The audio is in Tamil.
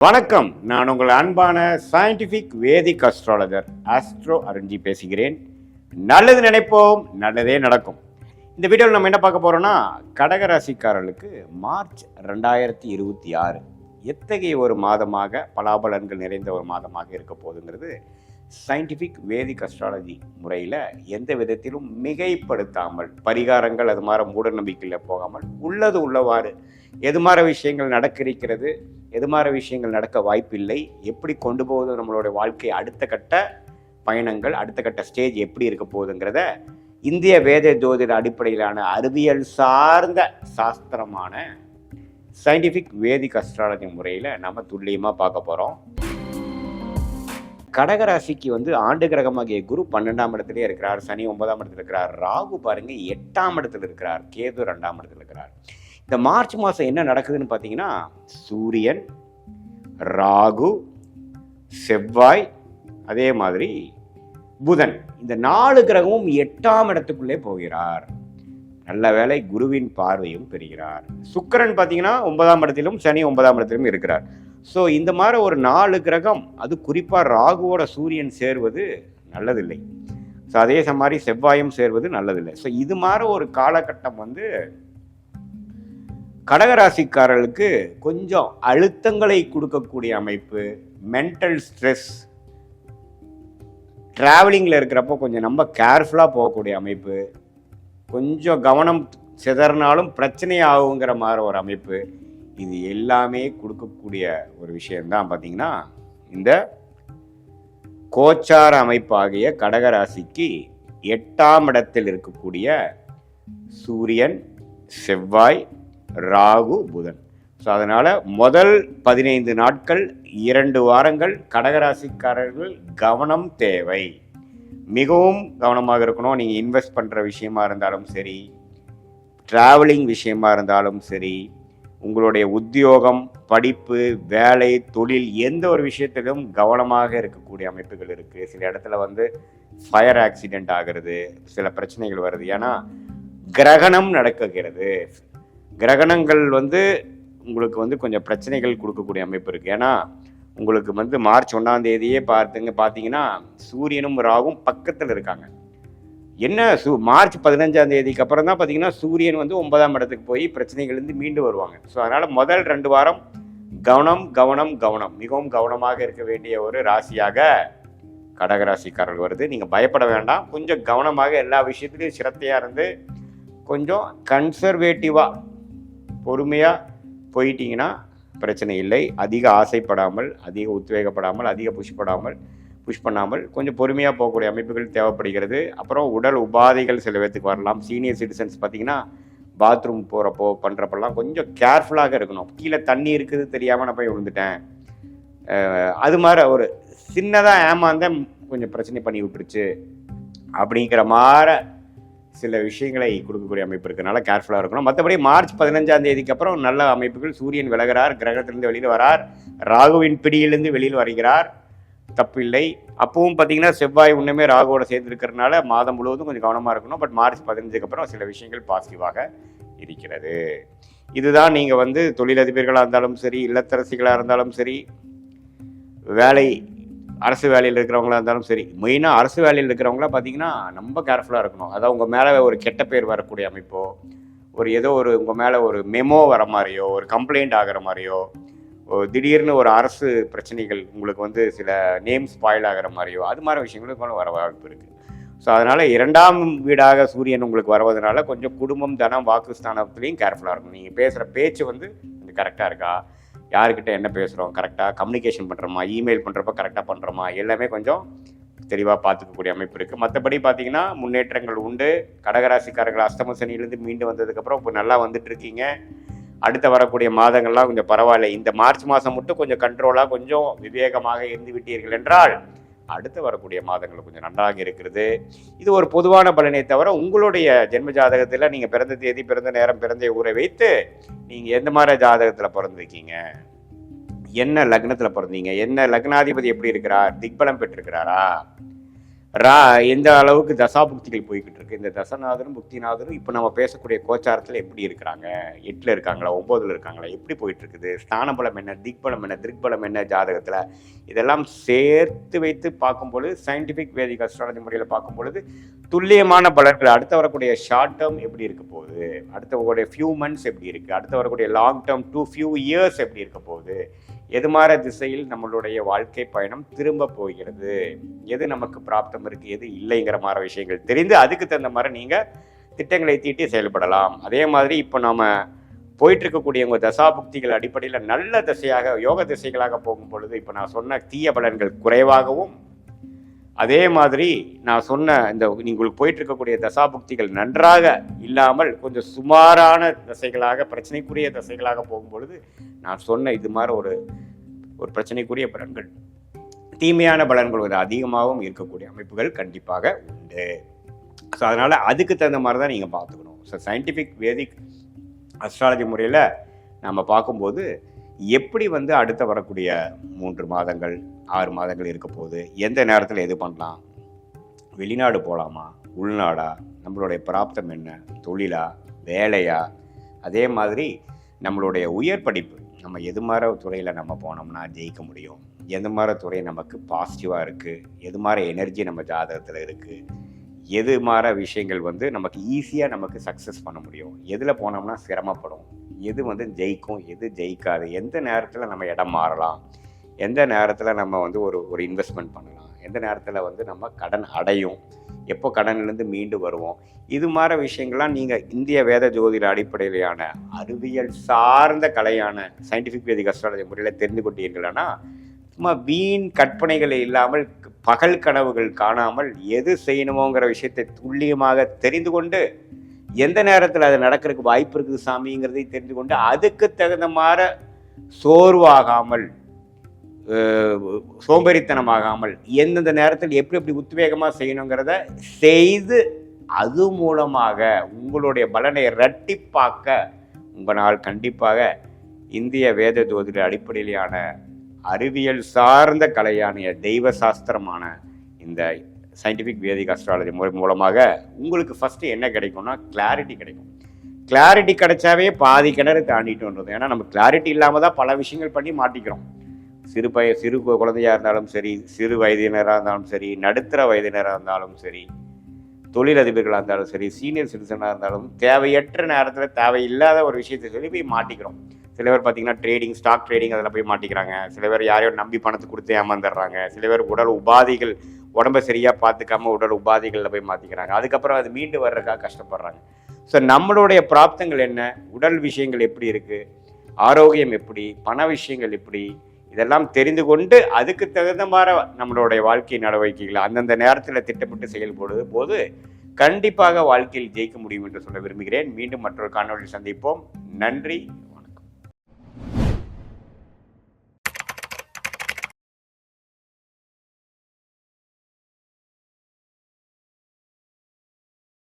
வணக்கம். நான் உங்கள் அன்பான சயின்டிபிக் வேதிக் அஸ்ட்ராலஜர் ஆஸ்ட்ரோ அருண்ஜி பேசுகிறேன். நல்லது நினைப்போம், நல்லதே நடக்கும். இந்த வீடியோவில் நம்ம என்ன பார்க்க போறோம்னா, கடகராசிக்காரர்களுக்கு மார்ச் 2026 எத்தகைய ஒரு மாதமாக பலாபலன்கள் நிறைந்த ஒரு மாதமாக இருக்க போகுதுங்கிறது சயின்டிபிக் வேதிக் அஸ்ட்ராலஜி முறையில் எந்த விதத்திலும் மிகைப்படுத்தாமல், பரிகாரங்கள் அது மாதிரி மூட நம்பிக்கையில் போகாமல் உள்ளது உள்ளவாறு எது மாதிரி விஷயங்கள் நடக்க இருக்கிறது, எது மாதிரி விஷயங்கள் நடக்க வாய்ப்பில்லை, எப்படி கொண்டு போகுது நம்மளுடைய வாழ்க்கை, அடுத்த கட்ட பயணங்கள், அடுத்த கட்ட ஸ்டேஜ் எப்படி இருக்க போகுதுங்கிறத இந்திய வேத ஜோதிட அடிப்படையிலான அறிவியல் சார்ந்த சாஸ்திரமான சயின்டிஃபிக் வேதிக் அஸ்ட்ராலஜி முறையில் நம்ம துல்லியமாக பார்க்க போகிறோம். கடகராசிக்கு ஆண்டு கிரகமாகிய குரு 12ஆம் இடத்துலேயே இருக்கிறார், சனி 9ஆம் இடத்துல இருக்கிறார், ராகு பாருங்க 8ஆம் இடத்துல இருக்கிறார், கேது 2ஆம் இடத்துல இருக்கிறார். இந்த மார்ச் மாதம் என்ன நடக்குதுன்னு பார்த்தீங்கன்னா, சூரியன், ராகு, செவ்வாய், அதே மாதிரி புதன், இந்த 4 கிரகமும் 8ஆம் இடத்துக்குள்ளே போகிறார். நல்ல வேளை குருவின் பார்வையும் பெறுகிறார். சுக்கிரன் பார்த்தீங்கன்னா 9ஆம் இடத்திலும் சனி 9ஆம் இடத்திலும் இருக்கிறார். ஸோ இந்த மாதிரி ஒரு 4 கிரகம், அது குறிப்பாக ராகுவோட சூரியன் சேர்வது நல்லதில்லை. ஸோ அதே மாதிரி செவ்வாயும் சேர்வது நல்லதில்லை. ஸோ இது மாதிரி ஒரு காலகட்டம் கடகராசிக்காரர்களுக்கு கொஞ்சம் அழுத்தங்களை கொடுக்கக்கூடிய அமைப்பு, மென்டல் ஸ்ட்ரெஸ், டிராவலிங்கில் இருக்கிறப்போ கொஞ்சம் நம்ம கேர்ஃபுல்லாக போகக்கூடிய அமைப்பு, கொஞ்சம் கவனம் சிதறினாலும் பிரச்சனை ஆகுங்கிற மாதிரி ஒரு அமைப்பு, இது எல்லாமே கொடுக்கக்கூடிய ஒரு விஷயம்தான் பார்த்தீங்கன்னா இந்த கோச்சார அமைப்பாகிய கடகராசிக்கு 8ஆம் இடத்தில் இருக்கக்கூடிய சூரியன், செவ்வாய், ராகு, புதன். ஸோ அதனால் முதல் 15 நாட்கள் 2 வாரங்கள் கடகராசிக்காரர்கள் கவனம் தேவை. மிகவும் கவனமாக இருக்கணும். நீங்கள் இன்வெஸ்ட் பண்ணுற விஷயமா இருந்தாலும் சரி, ட்ராவலிங் விஷயமா இருந்தாலும் சரி, உங்களுடைய உத்தியோகம், படிப்பு, வேலை, தொழில், எந்த ஒரு விஷயத்திலும் கவனமாக இருக்கக்கூடிய அமைப்புகள் இருக்குது. சில இடத்துல ஃபயர் ஆக்சிடெண்ட் ஆகிறது, சில பிரச்சனைகள் வருது. ஏன்னா கிரகணம் நடக்குகிறது. கிரகணங்கள் உங்களுக்கு கொஞ்சம் பிரச்சனைகள் கொடுக்கக்கூடிய அமைப்பு இருக்குது. ஏன்னா உங்களுக்கு மார்ச் 1ஆம் தேதியே பார்த்தீங்கன்னா சூரியனும் ராகும் பக்கத்தில் இருக்காங்க. என்ன மார்ச் 15ஆம் தேதிக்கு அப்புறம் தான் பார்த்தீங்கன்னா சூரியன் 9ஆம் இடத்துக்கு போய் பிரச்சனைகள்லேருந்து மீண்டு வருவாங்க. ஸோ அதனால் முதல் 2 வாரம் கவனம் கவனம் கவனம், மிகவும் கவனமாக இருக்க வேண்டிய ஒரு ராசியாக கடகராசிக்காரர்கள் வருது. நீங்கள் பயப்பட வேண்டாம். கொஞ்சம் கவனமாக எல்லா விஷயத்துலையும் சிரத்தையாக இருந்து கொஞ்சம் கன்சர்வேட்டிவாக பொறுமையாக போயிட்டீங்கன்னா பிரச்சனை இல்லை. அதிக ஆசைப்படாமல், அதிக உத்வேகப்படாமல், அதிக புஷ் பண்ணாமல் கொஞ்சம் பொறுமையாக போகக்கூடிய அமைப்புகள் தேவைப்படுகிறது. அப்புறம் உடல் உபாதைகள் சில பேர்த்துக்கு வரலாம். சீனியர் சிட்டிசன்ஸ் பார்த்தீங்கன்னா பாத்ரூம் போகிறப்போ பண்ணுறப்பெல்லாம் கொஞ்சம் கேர்ஃபுல்லாக இருக்கணும். கீழே தண்ணி இருக்குது தெரியாமல் நான் போய் விழுந்துட்டேன், அது மாதிரி ஒரு சின்னதாக ஏமாந்தேன் கொஞ்சம் பிரச்சனை பண்ணி விட்டுருச்சு அப்படிங்கிற மாதிரி சில விஷயங்களை கொடுக்கக்கூடிய அமைப்பு இருக்கிறதுனால கேர்ஃபுல்லாக இருக்கணும். மற்றபடி மார்ச் 15ஆம் தேதிக்கு அப்புறம் நல்ல அமைப்புகள். சூரியன் விலகிறார், கிரகத்திலிருந்து வெளியில் வரார், ராகுவின் பிடியிலிருந்து வெளியில் வருகிறார், தப்பில்லை. அப்பவும் பார்த்தீங்கன்னா செவ்வாய் இன்னுமே ராகுவோட சேர்ந்து இருக்கிறதுனால மாதம் முழுவதும் கொஞ்சம் கவனமாக இருக்கணும். பட் மார்ச் 15க்கு அப்புறம் சில விஷயங்கள் பாசிட்டிவாக இருக்கிறது. இதுதான் நீங்கள் தொழிலதிபர்களாக இருந்தாலும் சரி, இல்லத்தரசிகளாக இருந்தாலும் சரி, அரசு வேலையில் இருக்கிறவங்களா இருந்தாலும் சரி, மெயினாக அரசு வேலையில் இருக்கிறவங்களாம் பார்த்தீங்கன்னா ரொம்ப கேர்ஃபுல்லாக இருக்கணும். அதாவது உங்கள் மேலே ஒரு கெட்ட பேர் வரக்கூடிய அமைப்போ, ஏதோ உங்கள் மேலே ஒரு மெமோ வர மாதிரியோ, ஒரு கம்ப்ளைண்ட் ஆகிற மாதிரியோ, திடீர்னு ஒரு அரசு பிரச்சனைகள் உங்களுக்கு சில நேம் ஸ்பாயில் ஆகிற மாதிரியோ, அது மாதிரி விஷயங்களுக்கு வர வாய்ப்பு இருக்குது. ஸோ அதனால் 2ஆம் வீடாக சூரியன் உங்களுக்கு வருவதனால கொஞ்சம் குடும்பம், தனம், வாக்குஸ்தானத்துலேயும் கேர்ஃபுல்லாக இருக்கும். நீங்கள் பேசுகிற பேச்சு கரெக்டாக இருக்கா, யாருக்கிட்ட என்ன பேசுகிறோம், கரெக்டாக கம்யூனிகேஷன் பண்ணுறோமா, இமெயில் பண்ணுறப்ப கரெக்டாக பண்ணுறோமா, எல்லாமே கொஞ்சம் தெளிவாக பார்த்துக்கக்கூடிய அமைப்பு இருக்குது. மற்றபடி பார்த்தீங்கன்னா முன்னேற்றங்கள் உண்டு. கடகராசிக்காரர்கள் அஷ்டம சனியிலேருந்து மீண்டு வந்ததுக்கப்புறம் இப்போ நல்லா இருக்கீங்க. அடுத்த வரக்கூடிய மாதங்கள்லாம் கொஞ்சம் பரவாயில்ல. இந்த மார்ச் மாதம் மட்டும் கொஞ்சம் கண்ட்ரோலாக, கொஞ்சம் விவேகமாக இருந்து விட்டீர்கள் என்றால் அடுத்து வரக்கூடிய மாதங்கள் கொஞ்சம் நன்றாக இருக்கிறது. இது ஒரு பொதுவான பலனை தவிர உங்களுடைய ஜென்ம ஜாதகத்தில் நீங்கள் பிறந்த தேதி, பிறந்த நேரம், பிறந்த ஊரை வைத்து நீங்கள் எந்த மாதிரி ஜாதகத்தில் பிறந்திருக்கீங்க, என்ன லக்னத்தில் பிறந்தீங்க, என்ன லக்னாதிபதி எப்படி இருக்கிறார், திக்பலம் பெற்றிருக்கிறாரா, ரா எந்த அளவுக்கு தசாபுக்திகள் போய்கிட்டு இருக்கு, இந்த தசநாதரும் புக்திநாதரும் இப்போ நம்ம பேசக்கூடிய கோச்சாரத்தில் எப்படி இருக்கிறாங்க, 8ல் இருக்காங்களா 9ல் இருக்காங்களா, எப்படி போயிட்டு இருக்குது, ஸ்தான பலம் என்ன, திக்பலம் என்ன, திருக்பலம் என்ன ஜாதகத்தில், இதெல்லாம் சேர்த்து வைத்து பார்க்கும்பொழுது சயின்டிஃபிக் வேதிக் அஸ்ட்ராலஜி முறையில் பார்க்கும் பொழுது துல்லியமான பலன்கள். அடுத்து வரக்கூடிய ஷார்ட் டேர்ம் எப்படி இருக்க போகுது, அடுத்து வரக்கூடிய ஃபியூ மந்த்ஸ் எப்படி இருக்குது, அடுத்து வரக்கூடிய லாங் டேர்ம் ஃபியூ இயர்ஸ் எப்படி இருக்க போகுது, எது மாதிரி திசையில் நம்மளுடைய வாழ்க்கை பயணம் திரும்ப போகிறது, எது நமக்கு பிராப்தம் இருக்குது எது இல்லைங்கிற மாதிரி விஷயங்கள் தெரிந்து அதுக்கு தகுந்த மாதிரி நீங்கள் திட்டங்களை தீட்டி செயல்படலாம். அதே மாதிரி இப்போ நாம் போயிட்டு இருக்கக்கூடிய உங்கள் தசாபுக்திகள் அடிப்படையில் நல்ல திசையாக யோக திசைகளாக போகும் பொழுது இப்போ நான் சொன்ன தீய பலன்கள் குறைவாகவும், அதே மாதிரி நான் சொன்ன இந்த உங்களுக்கு போயிட்டு இருக்கக்கூடிய தசாபுக்திகள் நன்றாக இல்லாமல் கொஞ்சம் சுமாரான தசைகளாக பிரச்சனைக்குரிய தசைகளாக போகும்பொழுது நான் சொன்ன இது மாதிரி ஒரு பிரச்சனைக்குரிய பலன்கள் தீமையான பலன்கள் ஒரு அதிகமாகவும் இருக்கக்கூடிய அமைப்புகள் கண்டிப்பாக உண்டு. ஸோ அதனால் அதுக்கு தகுந்த மாதிரி தான் நீங்கள் பார்த்துக்கணும். ஸோ சயின்டிஃபிக் வேதிக் அஸ்ட்ராலஜி முறையில் நம்ம பார்க்கும்போது எப்படி அடுத்த வரக்கூடிய 3 மாதங்கள் 6 மாதங்கள் இருக்க போகுது, எந்த நேரத்தில் எது பண்ணலாம், வெளிநாடு போகலாமா உள்நாடா, நம்மளுடைய பிராப்தம் என்ன, தொழிலா வேலையா, அதே மாதிரி நம்மளுடைய உயர் படிப்பு நம்ம எது மாதிரி துறையில் நம்ம போனோம்னா ஜெயிக்க முடியும், எது மாதிரி துறை நமக்கு பாசிட்டிவாக இருக்குது, எது மாதிரி எனர்ஜி நம்ம ஜாதகத்தில் இருக்குது, எது மாதிரி விஷயங்கள் நமக்கு ஈஸியாக நமக்கு சக்ஸஸ் பண்ண முடியும், எதில் போனோம்னா சிரமப்படும், எது ஜெயிக்கும் எது ஜெயிக்காது, எந்த நேரத்தில் நம்ம இடம் மாறலாம், எந்த நேரத்தில் நம்ம ஒரு இன்வெஸ்ட்மெண்ட் பண்ணலாம், எந்த நேரத்தில் நம்ம கடன் அடையும், எப்போ கடன்லேருந்து மீண்டு வருவோம், இது மாதிரி விஷயங்கள்லாம் நீங்கள் இந்திய வேத ஜோதிட அடிப்படையிலான அறிவியல் சார்ந்த கலையான சயின்டிஃபிக் வேதிக் அஸ்ட்ராலஜி முறையில் தெரிந்து கொண்டீர்கள்னா சும்மா வீண் கற்பனைகள் இல்லாமல் பகல் கனவுகள் காணாமல் எது செய்யணுமோங்கிற விஷயத்தை துல்லியமாக தெரிந்து கொண்டு எந்த நேரத்தில் அது நடக்கிறதுக்கு வாய்ப்பு இருக்குது சாமிங்கிறதை தெரிந்து கொண்டு அதுக்கு தகுந்த மாதிரி சோர்வாகாமல் சோம்பேறித்தனமாகாமல் எந்தெந்த நேரத்தில் எப்படி உத்வேகமாக செய்யணுங்கிறத செய்து அது மூலமாக உங்களுடைய பலனை இரட்டிப்பாக்க உங்களால் கண்டிப்பாக இந்திய வேத ஜோதிட அடிப்படையிலான அறிவியல் சார்ந்த கலையான தெய்வ சாஸ்திரமான இந்த சயின்டிஃபிக் வேதிக் அஸ்ட்ராலஜி முறை மூலமாக உங்களுக்கு ஃபஸ்ட்டு என்ன கிடைக்கும்னா கிளாரிட்டி கிடைக்கும். கிளாரிட்டி கிடைச்சாவே பாதி கிணறு தாண்டிட்டுன்றது. ஏன்னா நம்ம கிளாரிட்டி இல்லாமல் தான் பல விஷயங்கள் பண்ணி மாட்டிக்கிறோம். சிறு குழந்தையாக இருந்தாலும் சரி, சிறு வயதினராக இருந்தாலும் சரி, நடுத்தர வயதினராக இருந்தாலும் சரி, தொழிலதிபர்களாக இருந்தாலும் சரி, சீனியர் சிட்டிசனாக இருந்தாலும் தேவையற்ற நேரத்தில் தேவையில்லாத ஒரு விஷயத்தை சொல்லி போய் மாட்டிக்கிறோம். சில பேர் பார்த்தீங்கன்னா ஸ்டாக் ட்ரேடிங் அதில் போய் மாட்டிக்கிறாங்க. சில பேர் யாரையோ நம்பி பணத்தை கொடுத்து ஏமாந்துடுறாங்க. சில பேர் உடல் உபாதைகள் உடம்பை சரியாக பார்த்துக்காம உடல் உபாதைகளில் போய் மாற்றிக்கிறாங்க. அதுக்கப்புறம் அது மீண்டு வர்றதுக்காக கஷ்டப்படுறாங்க. ஸோ நம்மளுடைய பிராப்தங்கள் என்ன, உடல் விஷயங்கள் எப்படி இருக்குது, ஆரோக்கியம் எப்படி, பண விஷயங்கள் எப்படி, இதெல்லாம் தெரிந்து கொண்டு அதுக்கு தகுந்த மாதிரி நம்மளுடைய வாழ்க்கை நடவடிக்கைகளை அந்தந்த நேரத்தில் திட்டமிட்டு செயல்படுவது போது கண்டிப்பாக வாழ்க்கையில் ஜெயிக்க முடியும் என்று சொல்ல விரும்புகிறேன். மீண்டும் மற்றொரு காணொளியில் சந்திப்போம். நன்றி.